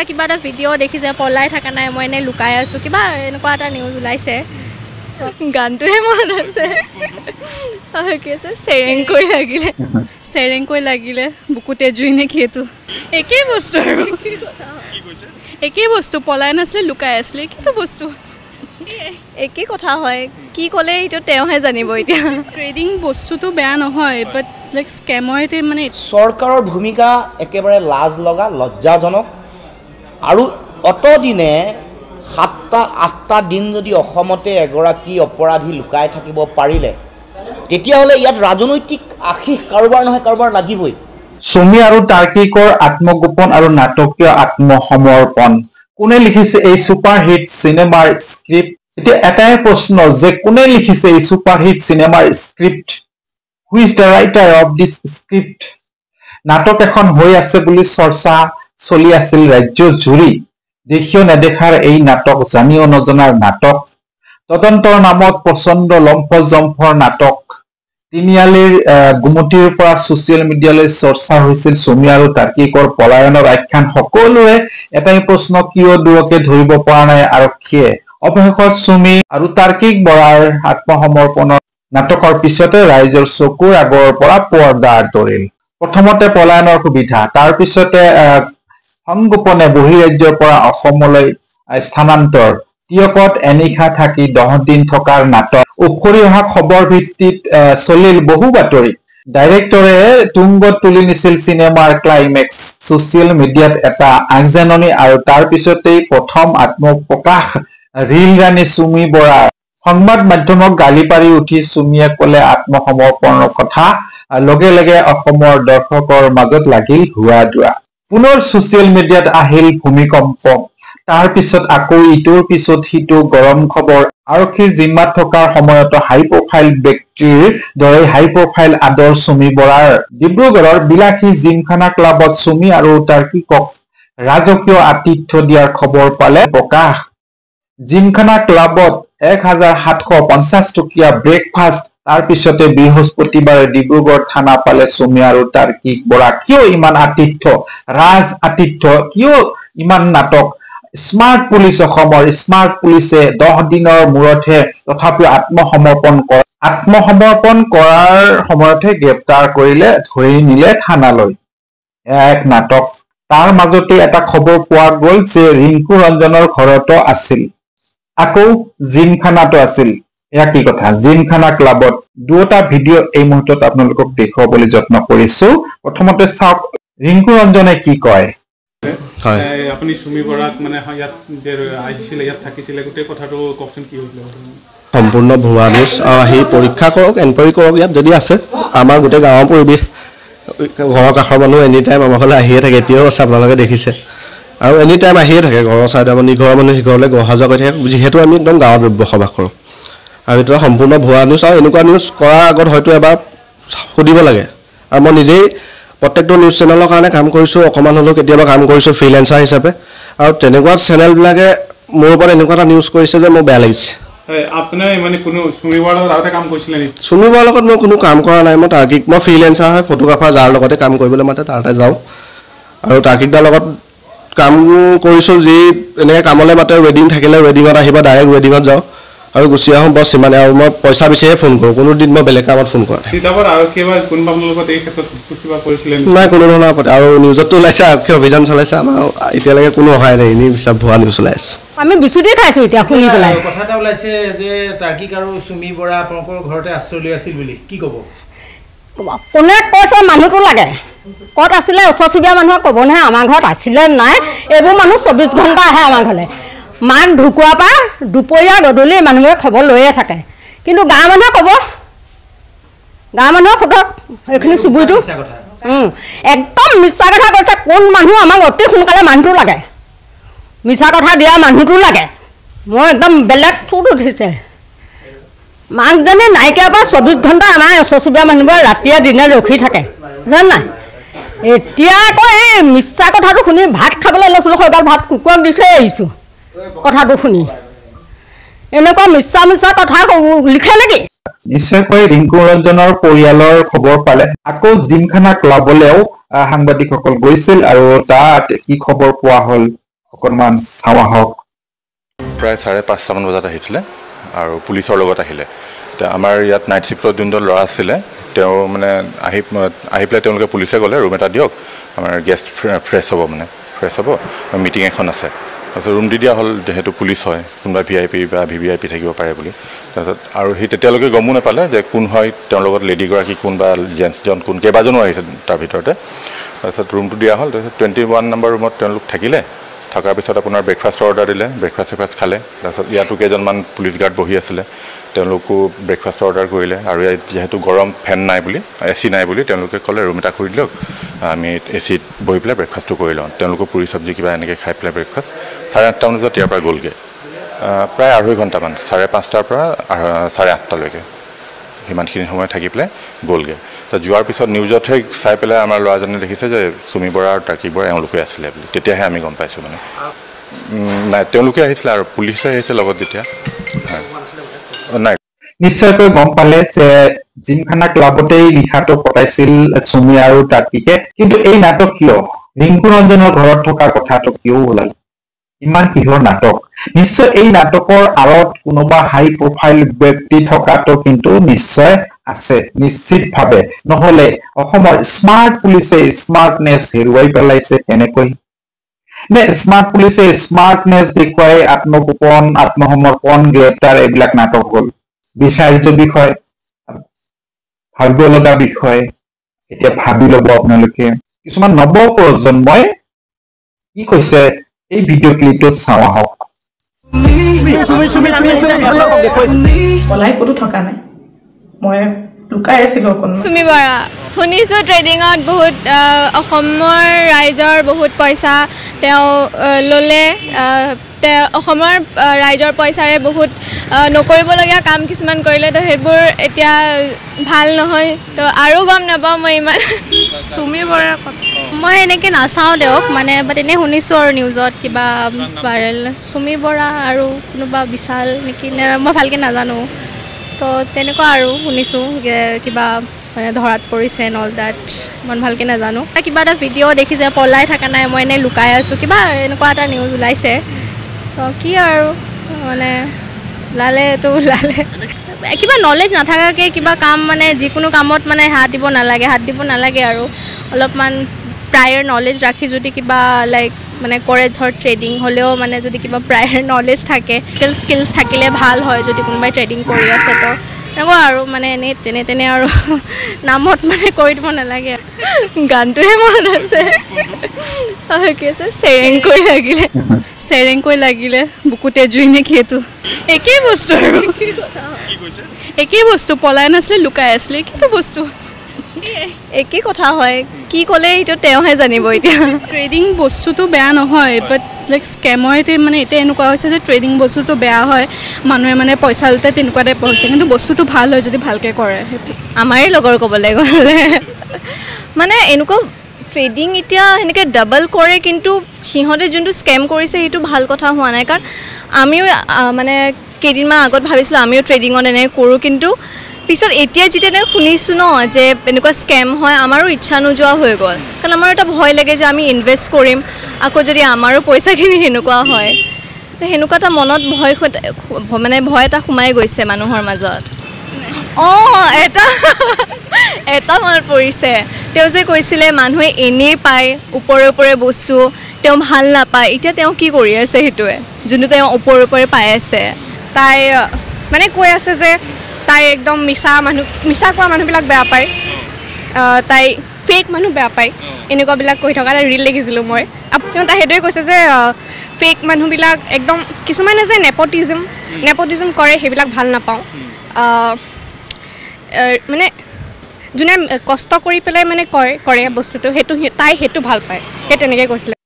কিবা এটা ভিডিঅ' দেখিছে পলাই থকা নাই মই এনেই লুকাই আছোঁ কিবা এনেকুৱা এটা নিউজ ওলাইছে গানটোহে মনত আছে কি আছে চেৰেংকৈ লাগিলে বুকুতে জুই নেকি এইটো একেই বস্তু আৰু একেই বস্তু পলাই নাছিলে লুকাই আছিলে কিটো বস্তু একেই কথা হয় কি ক'লে এইটো তেওঁহে জানিব এতিয়া ট্ৰেডিং বস্তুটো বেয়া নহয় বাট লাইক স্কেমৰতে মানে চৰকাৰৰ ভূমিকা একেবাৰে লাজ লগা লজ্জাজনক আৰু অতদিনে 7-8টা দিন যদি অসমতে এগৰাকী অপৰাধী লুকাই থাকিব পাৰিলে তেতিয়াহ'লে ইয়াত ৰাজনৈতিক আশীষ কাৰোবাৰ নহয় কাৰোবাৰ লাগিবই সুমি আৰু তাৰ্কিকৰ আত্মগোপন আৰু নাটকীয় আত্মসমৰ্পণ কোনে লিখিছে এই সুপাৰহিট চিনেমাৰ স্ক্ৰিপ্ট এতিয়া এটাই প্ৰশ্ন যে কোনে লিখিছে এই সুপাৰহিট চিনেমাৰ script who is the writer of this script নাটক এখন হৈ আছে বুলি চৰ্চা চলি আছিল ৰাজ্য জুৰি দেখিও নেদেখাৰ এই নাটক জানিও নজনাৰ নাটক তদন্তৰ নামত প্ৰচণ্ড লম্ফজম্ফৰ নাটক তিনিআলিৰ গুমটিৰ পৰা ছ'চিয়েল মিডিয়ালৈ চৰ্চা হৈছিল সুমি আৰু তাৰ্কিকৰ পলায়নৰ আখ্যান সকলোৱে এটাই প্ৰশ্ন কিয় দুয়োকে ধৰিব পৰা নাই আৰক্ষীয়ে অৱশেষত সুমি আৰু তাৰ্কিক বৰাৰ আত্মসমৰ্পণৰ নাটকৰ পিছতে ৰাইজৰ চকুৰ আগৰ পৰা পৰ্দা আঁতৰিল প্ৰথমতে পলায়নৰ সুবিধা তাৰ পিছতে সংগোপনে বহিৰাজ্যৰ পৰা অসমলৈ স্থানান্তৰ টিয়কত এনিশা থাকি 10 দিন থকাৰ নাটক উফৰি অহা খবৰ ভিত্তিত চলিল বহু বাতৰি ডাইৰেক্টৰে তুংগত তুলি নিছিল চিনেমাৰ ক্লাইমেক্স ছ'চিয়েল মিডিয়াত এটা আগজাননী আৰু তাৰ পিছতেই প্ৰথম আত্মপ্ৰকাশ ৰীল ৰাণী সুমি বৰা সংবাদ মাধ্যমক গালি পাৰি উঠি সুমিয়ে ক'লে আত্মসমৰ্পণৰ কথা লগে লগে অসমৰ দৰ্শকৰ মাজত লাগিল হুৱা দুৱা পুনৰ ছ'চিয়েল মিডিয়াত আহিল ভূমিকম্প তাৰ পিছত আকৌ ইটোৰ পিছত সিটো গৰম খবৰ আৰক্ষীৰ জিম্মাত থকাৰ সময়ত হাই প্ৰফাইল ব্যক্তিৰ দৰে হাই প্ৰফাইল আদৰ সুমি বৰাৰ ডিব্ৰুগড়ৰ বিলাসী জিমখানা ক্লাবত সুমি আৰু তাৰ্কিকক ৰাজকীয় আতিথ্য দিয়াৰ খবৰ পালে প্ৰকাশ জিমখানা ক্লাবত 1750 টকীয়া ব্ৰেকফাষ্ট তাৰ পিছতে বৃহস্পতিবাৰে ডিব্ৰুগড় থানা পালে সুমি আৰু তাৰ্কিক বৰা কিয় ইমান আতিথ্য ৰাজ আতিথ্য কিয় ইমান নাটক স্মাৰ্ট পুলিচ অসমৰ স্মাৰ্ট পুলিচে 10 দিনৰ মূৰতহে তথাপিও আত্মসমৰ্পণ কৰাৰ সময়তহে গ্ৰেপ্তাৰ কৰিলে ধৰি নিলে থানালৈ এক নাটক তাৰ মাজতে এটা খবৰ পোৱা গ'ল যে ৰিংকু ৰঞ্জনৰ ঘৰতো আছিল আকৌ জিমখানাটো আছিল এয়া কি কথা জিমখানা ক্লাবত দুটা ভিডিঅ' এই মুহূৰ্তত আপোনালোকক দেখুৱাবলৈ যত্ন কৰিছো প্ৰথমতে চাওক ৰিংকু ৰঞ্জনে কি কয় আপুনি সুমি বৰাক মানে ইয়াত যে আহিছিলে ইয়াত থাকিছিলে গোটেই কথাটো কওকচোন কি হৈছিলে সম্পূৰ্ণ ভুৱা নিউজ আহি পৰীক্ষা কৰক এনকুৱাৰী কৰক ইয়াত যদি আছে আমাৰ গোটেই গাঁৱৰ পৰিৱেশ ঘৰৰ কাষৰ মানুহ এনি টাইম আমাৰ ঘৰলৈ আহিয়ে থাকে এতিয়াও আছে আপোনালোকে দেখিছে আৰু এনি টাইম আহিয়ে থাকে ঘৰৰ চাইডে মানে ঘৰৰ মানুহ সিঘৰলৈ অহা যোৱা কৰি থাকে যিহেতু আমি একদম গাঁৱত বসবাস কৰোঁ আৰু এইটো সম্পূৰ্ণ ভুৱা নিউজ আৰু এনেকুৱা নিউজ কৰাৰ আগত হয়তো এবাৰ সুধিব লাগে আৰু মই নিজেই প্ৰত্যেকটো নিউজ চেনেলৰ কাৰণে কাম কৰিছোঁ অকণমান হ'লেও কেতিয়াবা কাম কৰিছোঁ ফ্ৰিলেন্সাৰ হিচাপে আৰু তেনেকুৱা চেনেলবিলাকে মোৰ ওপৰত এনেকুৱা এটা নিউজ কৰিছে যে মোৰ বেয়া লাগিছে সুমি বৰাৰ লগত মই কোনো কাম কৰা নাই মই তাৰ্কিক মই ফ্ৰিলেন্সাৰ হয় ফটোগ্ৰাফাৰ যাৰ লগতে কাম কৰিবলৈ মাতে তাতে যাওঁ আৰু তাৰ্কিকদাৰ লগত কাম কৰিছোঁ যি এনেকৈ কামলৈ মাতে ৱেডিং থাকিলে ৱেডিঙত আহিব ডাইৰেক্ট ৱেডিঙত যাওঁ আৰু গুচি আহোঁ বছ সিমানে আৰু মই পইচা বিচাৰিয়ে ফোন কৰোঁ কোনো দিন মই বেলেগ কামত ফোন কৰা নাই কোনো ধৰণৰ আৰু নিউজতো ওলাইছে আৰক্ষী অভিযান চলাইছে আমাৰ এতিয়ালৈকে কোনো অহাই নাই এনেই বিশ্বাস ভুৱা নিউজ ওলাইছে আমি বিচুতি খাইছোঁ এতিয়া শুনি পেলাই কথা এটা ওলাইছে যে তাৰ্কিক আৰু সুমি বৰা আপোনালোকৰ ঘৰতে আশ্ৰয় লৈ আছিল বুলি কি ক'ব কোনে কৈছে মানুহটো লাগে ক'ত আছিলে ওচৰ চুবুৰীয়া মানুহে ক'ব নহয় আমাৰ ঘৰত আছিলে নাই এইবোৰ মানুহ 24 ঘণ্টা আহে আমাৰ ঘৰলৈ মাক ঢুকুৱাৰ পৰা দুপৰীয়া গধূলি মানুহে খবৰ লৈয়ে থাকে কিন্তু গাঁৱৰ মানুহে ক'ব গাঁৱৰ মানুহক সোধক এইখিনি চুবুৰীটো একদম মিছা কথা কৈছে কোন মানুহ আমাক অতি সোনকালে মানুহটো লাগে মিছা কথা দিয়া মানুহটো লাগে মই একদম বেলেগ ফুট উঠিছে মাকজনী নাইকিয়াৰ পৰা 24 ঘণ্টা আমাৰ ওচৰ চুবুৰীয়া মানুহবোৰে ৰাতিয়ে দিনে ৰখি থাকে জান নাই এতিয়া আকৌ এই মিছা কথাটো শুনি ভাত খাবলৈ লৈছিলোঁ সেইডাল ভাত কুকুৰক দি থৈ আহিছোঁ কথাটো শুনি এনেকুৱা মিছা মিছা কথা লিখে নেকি? নিশ্চয়কৈ ৰিংকু ৰঞ্জনৰ পৰিয়ালৰ খবৰ পালে আকৌ জিমখানা ক্লাবলৈও সাংবাদিকসকল গৈছিল আৰু তাত কি খবৰ পোৱা হ'ল অকণমান চাওঁ আহক। প্ৰায় 5:30মান বজাত আহিছিলে আৰু পুলিচৰ লগত আহিলে। এতিয়া আমাৰ ইয়াত নাইট শ্বিফ্টত যোনজন ল'ৰা আছিলে তেওঁ মানে আহি পেলাই তেওঁলোকে পুলিচে ক'লে ৰুম এটা দিয়ক, আমাৰ গেষ্ট ফ্ৰেছ হ'ব মিটিং এখন আছে। তাৰপিছত ৰুম দি দিয়া হ'ল, যিহেতু পুলিচ হয়, কোনোবা VIP বা VVIP থাকিব পাৰে বুলি। তাৰপিছত আৰু সি তেতিয়ালৈকে গমো নাপালে যে কোন হয়, তেওঁৰ লগত লেডিগৰাকী কোন বা জেণ্টছজন কোন, কেইবাজনো আহিছে তাৰ ভিতৰতে। তাৰপিছত ৰুমটো দিয়া হ'ল। তাৰপিছত 21 নম্বৰ ৰুমত তেওঁলোক থাকিলে। থকাৰ পিছত আপোনাৰ ব্ৰেকফাষ্টৰ অৰ্ডাৰ দিলে, ব্ৰেকফাষ্ট খালে। তাৰপিছত ইয়াতো কেইজনমান পুলিচ গাৰ্ড বহি আছিলে, তেওঁলোকো ব্ৰেকফাষ্টৰ অৰ্ডাৰ কৰিলে। আৰু ইয়াত যিহেতু গৰম ফেন নাই বুলি, AC নাই বুলি তেওঁলোকে ক'লে ৰুম এটা কৰি দিয়ক, আমি ACত বহি পেলাই ব্ৰেকফাষ্টটো কৰি লওঁ। তেওঁলোকো পুৰি চব্জি কিবা এনেকৈ খাই পেলাই ব্ৰেকফাষ্ট 8:30মান বজাত ইয়াৰ পৰা গ'লগৈ। প্ৰায় 2.5 ঘণ্টামান, 5:30ৰ পৰা 8:30লৈকে সিমানখিনি সময় থাকি পেলাই গ'লগৈ। তো যোৱাৰ পিছত নিউজতহে চাই পেলাই আমাৰ ল'ৰাজনে দেখিছে যে চুমি বৰা আৰু টাৰ্কি বৰা এওঁলোকে আছিলে বুলি। তেতিয়াহে আমি গম পাইছোঁ মানে। নাই, তেওঁলোকে আহিছিলে আৰু পুলিচে আহিছে লগত যেতিয়া। নাই, নিশ্চয়কৈ গম পালে যে জিমখানা ক্লাবতেই নিশাটো কটাইছিল চুমি আৰু টাৰ্কিকে। কিন্তু এই নাটক কিয়? ৰিংকু ৰঞ্জনৰ ঘৰত থকা কথাটো কিয় ওলাল? ইমান কিহৰ নাটক? নিশ্চয় এই নাটকৰ আঁৰত কোনোবা হাই প্ৰফাইল ব্যক্তি থকাটো কিন্তু নিশ্চয় আছে, নিশ্চিতভাৱে। নহলে অসমৰ স্মাৰ্ট পুলিচে স্মাৰ্টনেছ হেৰুৱাই পেলাইছে এনেকৈ নে স্মাৰ্ট পুলিচে স্মাৰ্টনেছ দেখুৱাই আত্মগোপন, আত্মসমৰ্পণ, গ্ৰেপ্তাৰ এইবিলাক নাটক হ'ল? বিচাৰ্য বিষয়, ভাবিব লগা বিষয়। এতিয়া ভাবি ল'ব আপোনালোকে। কিছুমান নৱ প্ৰজন্মই কি কৈছে এই ভিডিঅ' ক্লিপটো চাওঁ আহক। পলাই ক'তো থকা নাই, মই লুকাই আছিলোঁ অকণমান। চুমি বৰা, শুনিছোঁ ট্ৰেডিঙত বহুত অসমৰ ৰাইজৰ বহুত পইচা তেওঁ ল'লে। তেওঁ অসমৰ ৰাইজৰ পইচাৰে বহুত নকৰিবলগীয়া কাম কিছুমান কৰিলে। তো সেইবোৰ এতিয়া ভাল নহয়। তো আৰু গম নাপাওঁ মই ইমান চুমি বৰাৰ কথা। মই এনেকৈ নাচাওঁ তেওঁক মানে, বাট এনেই শুনিছোঁ আৰু নিউজত কিবা ভাইৰেল চুমি বৰা আৰু কোনোবা বিশাল নেকি, মই ভালকৈ নাজানো। তো তেনেকুৱা আৰু শুনিছোঁ যে কিবা মানে ধৰাত পৰিছে নল ডেট, মই ভালকৈ নাজানো। কিবা এটা ভিডিঅ' দেখিছে পলাই থকা নাই, মই এনেই লুকাই আছোঁ, কিবা এনেকুৱা এটা নিউজ ওলাইছে। তো কি আৰু মানে ওলালেতো ওলালে। কিবা নলেজ নাথাকাকৈ কিবা কাম মানে যিকোনো কামত মানে হাত দিব নালাগে আৰু অলপমান প্ৰায়ৰ নলেজ ৰাখি যদি কিবা লাইক মানে কৰে, ধৰ ট্ৰেডিং হ'লেও মানে যদি কিবা প্ৰায়ৰ নলেজ থাকে, স্কিলছ থাকিলে ভাল হয় যদি কোনোবাই ট্ৰেডিং কৰি আছে। তো এনেকুৱা আৰু মানে এনেই তেনে আৰু নামত মানে কৰি দিব নালাগে। গানটোহে মনত আছে, কি আছে, চেৰেংকৈ লাগিলে বুকুতে জুই নে কি, এইটো একেই বস্তু আৰু একেই বস্তু। পলাই নাছিলে, লুকাই আছিলে, কিন্তু বস্তু একেই কথা হয়। কি ক'লে এইটো তেওঁহে জানিব। এতিয়া ট্ৰেডিং বস্তুটো বেয়া নহয়, বাট লাইক স্কেমতে মানে এতিয়া এনেকুৱা হৈছে যে ট্ৰেডিং বস্তুটো বেয়া হয়, মানুহে মানে পইচা লওঁতে তেনেকুৱা টাইপ হৈছে। কিন্তু বস্তুটো ভাল হয় যদি ভালকৈ কৰে। সেইটো আমাৰে লগৰ ক'বলৈ গ'লে মানে এনেকুৱা ট্ৰেডিং এতিয়া সেনেকৈ ডাবল কৰে, কিন্তু সিহঁতে যোনটো স্কেম কৰিছে সেইটো ভাল কথা হোৱা নাই। কাৰণ আমিও মানে কেইদিনমান আগত ভাবিছিলোঁ আমিও ট্ৰেডিঙত এনেকৈ কৰোঁ, কিন্তু পিছত এতিয়া যেতিয়া এনেকৈ শুনিছোঁ ন যে এনেকুৱা স্কেম হয়, আমাৰো ইচ্ছা নোযোৱা হৈ গ'ল। কাৰণ আমাৰ এটা ভয় লাগে যে আমি ইনভেষ্ট কৰিম, আকৌ যদি আমাৰো পইচাখিনি সেনেকুৱা হয়, তো সেনেকুৱা এটা মনত ভয় এটা সোমাই গৈছে মানুহৰ মাজত। এটা মনত পৰিছে, তেওঁ যে কৈছিলে মানুহে এনেই পায় ওপৰে বস্তু, তেওঁ ভাল নাপায়। এতিয়া তেওঁ কি কৰি আছে সেইটোৱে, যোনটো তেওঁ ওপৰে পাই আছে। তাই মানে কৈ আছে যে তাই একদম মিছা কোৱা মানুহবিলাক বেয়া পায়, তাই ফেক মানুহ বেয়া পায়, এনেকুৱাবিলাক কৈ থকা এটা ৰীল দেখিছিলোঁ মই। তাই সেইটোৱে কৈছে যে ফেক মানুহবিলাক একদম কিছুমানে যে নেপটিজম কৰে, সেইবিলাক ভাল নাপাওঁ। মানে যোনে কষ্ট কৰি পেলাই মানে কৰে বস্তুটো, তাই সেইটো ভাল পায়, সেই তেনেকৈ কৈছিলে।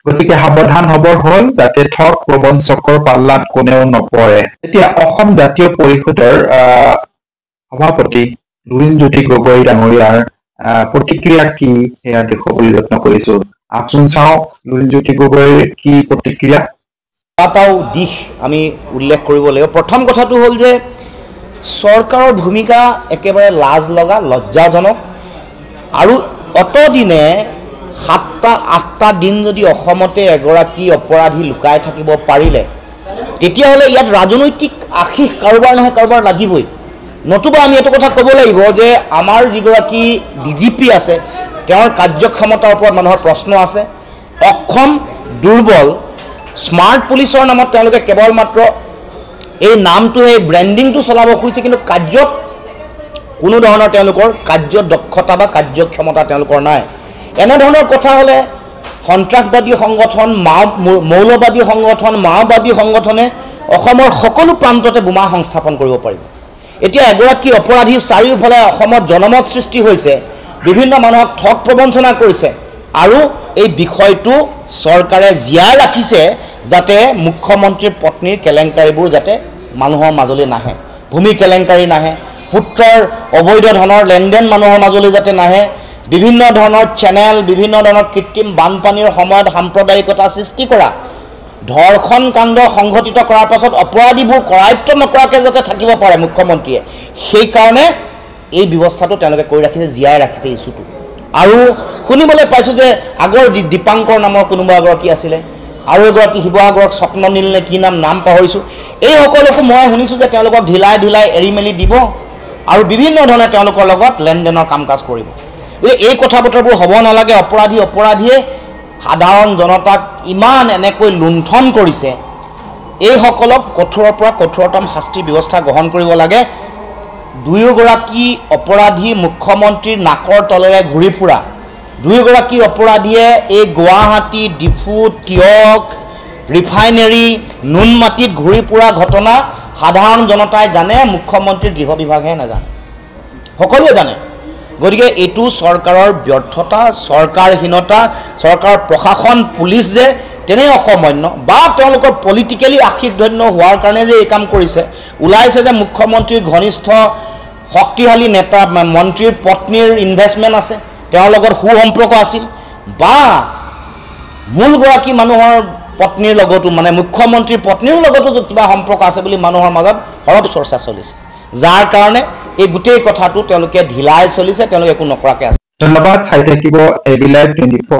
গতিকে সাৱধান হবৰ হ'ল যাতে ঠগ প্ৰবঞ্চকৰ পাল্লাত কোনেও নপৰে। এতিয়া অসম জাতীয় পৰিষদৰ সভাপতি লুৰিণজ্যোতি গগৈ ডাঙৰীয়াৰ প্ৰতিক্ৰিয়া কি সেয়া দেখুৱাবলৈ যত্ন কৰিছো। আহকচোন চাওঁ লুৰিণজ্যোতি গগৈৰ কি প্ৰতিক্ৰিয়া। এটাও দিশ আমি উল্লেখ কৰিব লাগিব। প্ৰথম কথাটো হ'ল যে চৰকাৰৰ ভূমিকা একেবাৰে লাজ লগা লজ্জাজনক আৰু অতদিনে 7-8টা দিন যদি অসমতে এগৰাকী অপৰাধী লুকাই থাকিব পাৰিলে তেতিয়াহ'লে ইয়াত ৰাজনৈতিক আশীষ কাৰোবাৰ নহয় কাৰোবাৰ লাগিবই। নতুবা আমি এইটো কথা ক'ব লাগিব যে আমাৰ যিগৰাকী DGP আছে তেওঁৰ কাৰ্যক্ষমতাৰ ওপৰত মানুহৰ প্ৰশ্ন আছে। অক্ষম দুৰ্বল স্মাৰ্ট পুলিচৰ নামত তেওঁলোকে কেৱল মাত্ৰ এই নামটো এই ব্ৰেণ্ডিংটো চলাব খুজিছে, কিন্তু কাৰ্যত কোনো ধৰণৰ তেওঁলোকৰ কাৰ্য দক্ষতা বা কাৰ্যক্ষমতা তেওঁলোকৰ নাই। এনেধৰণৰ কথা হ'লে সন্ত্ৰাসবাদী সংগঠন মৌলবাদী সংগঠন মাওবাদী সংগঠনে অসমৰ সকলো প্ৰান্ততে বোমা সংস্থাপন কৰিব পাৰিব। এতিয়া এগৰাকী অপৰাধী চাৰিওফালে অসমত জনমত সৃষ্টি হৈছে, বিভিন্ন মানুহক ঠগ প্ৰবঞ্চনা কৰিছে আৰু এই বিষয়টো চৰকাৰে জীয়াই ৰাখিছে যাতে মুখ্যমন্ত্ৰীৰ পত্নীৰ কেলেংকাৰীবোৰ যাতে মানুহৰ মাজলৈ নাহে, ভূমি কেলেংকাৰী নাহে, পুত্ৰৰ অবৈধ ধনৰ লেনদেন মানুহৰ মাজলৈ যাতে নাহে, বিভিন্ন ধৰণৰ চেনেল বিভিন্ন ধৰণৰ কৃত্ৰিম বানপানীৰ সময়ত সাম্প্ৰদায়িকতা সৃষ্টি কৰা, ধৰ্ষণ কাণ্ড সংঘটিত কৰাৰ পাছত অপৰাধীবোৰ কৰায়ত্ব নকৰাকৈ যাতে থাকিব পাৰে মুখ্যমন্ত্ৰীয়ে, সেইকাৰণে এই ব্যৱস্থাটো তেওঁলোকে কৰি ৰাখিছে, জীয়াই ৰাখিছে ইছ্যুটো। আৰু শুনিবলৈ পাইছোঁ যে আগৰ যি দীপাংকৰ নামৰ কোনোবা এগৰাকী আছিলে আৰু এগৰাকী শিৱসাগৰক স্বপ্ননীল নে কি নাম পাহৰিছোঁ, এই সকলোকো মই শুনিছোঁ যে তেওঁলোকক ঢিলাই এৰি মেলি দিব আৰু বিভিন্ন ধৰণে তেওঁলোকৰ লগত লেনদেনৰ কাম কাজ কৰিব। এই কথা বতৰাবোৰ হ'ব নালাগে। অপৰাধীয়ে সাধাৰণ জনতাক ইমান এনেকৈ লুণ্ঠন কৰিছে, এইসকলক কঠোৰৰ পৰা কঠোৰতম শাস্তিৰ ব্যৱস্থা গ্ৰহণ কৰিব লাগে। দুয়োগৰাকী অপৰাধী মুখ্যমন্ত্ৰীৰ নাকৰ তলেৰে ঘূৰি ফুৰা, দুয়োগৰাকী অপৰাধীয়ে এই গুৱাহাটী ডিফু টিয়ক ৰিফাইনেৰী নুনমাটিত ঘূৰি ফুৰা ঘটনা সাধাৰণ জনতাই জানে, মুখ্যমন্ত্ৰীৰ গৃহ বিভাগহে নাজানে, সকলোৱে জানে। গতিকে এইটো চৰকাৰৰ ব্যৰ্থতা, চৰকাৰহীনতা, চৰকাৰৰ প্ৰশাসন পুলিচ যে তেনে অসামান্য বা তেওঁলোকৰ পলিটিকেলি আশীৰ্ধন্য হোৱাৰ কাৰণে যে এই কাম কৰিছে। ওলাইছে যে মুখ্যমন্ত্ৰীৰ ঘনিষ্ঠ শক্তিশালী নেতা মন্ত্ৰীৰ পত্নীৰ ইনভেষ্টমেণ্ট আছে, তেওঁৰ লগত সুসম্পৰ্ক আছিল, বা মূলগৰাকী মানুহৰ পত্নীৰ লগতো মানে মুখ্যমন্ত্ৰীৰ পত্নীৰ লগতো কিবা সম্পৰ্ক আছে বুলি মানুহৰ মাজত সৰব চৰ্চা চলিছে, যাৰ কাৰণে এই গোটেই কথাটো তেওঁলোকে ঢিলাই চলিছে, তেওঁলোকে একো নকৰাকৈ আছে। ধন্যবাদ। চাই থাকিব ABLive 24।